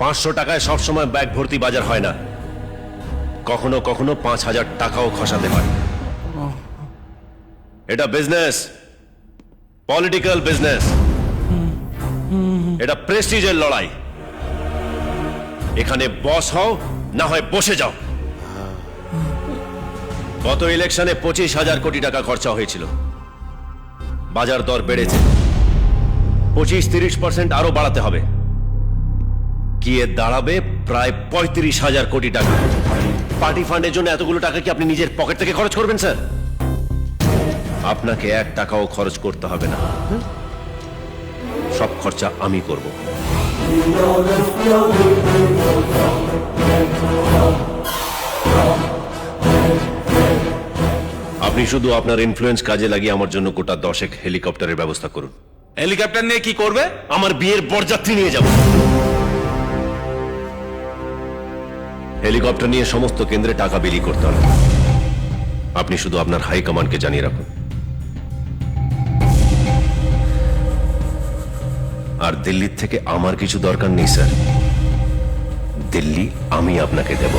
500 টাকায় সবসময় ব্যাগ ভর্তি বাজার হয় না, কখনো কখনো 5000 টাকাও খসাতে হয়। এটা বিজনেস, পলিটিক্যাল বিজনেস, এটা প্রেস্টিজের লড়াই। এখানে বস হও না হয় বসে যাও। গত ইলেকশনে 25,000 কোটি টাকা খরচা হয়েছিল, বাজার দর বেড়েছে, 25-30% আরো বাড়াতে হবে, গিয়ে দাঁড়াবে প্রায় 35,000 কোটি টাকা। পার্টি ফান্ডের জন্য এতগুলো টাকা কি আপনি নিজের পকেট থেকে খরচ করবেন স্যার? আপনাকে 1 টাকাও খরচ করতে হবে না, সব খরচা আমি করব। আপনি শুধু আপনার ইনফ্লুয়েন্স কাজে লাগিয়ে আমার জন্য গোটা 10 হেলিকপ্টারের ব্যবস্থা করুন। হেলিকপ্টার নিয়ে কি করবে? আমার বিয়ের বরযাত্রী নিয়ে যাব। হেলিকপ্টার নিয়ে সমস্ত কেন্দ্রে টাকা বিলি করতে হবে। আপনি শুধু আপনার হাই কমান্ডকে জানিয়ে রাখুন। আর দিল্লির থেকে আমার কিছু দরকার নেই স্যার, দিল্লি আমি আপনাকে দেব।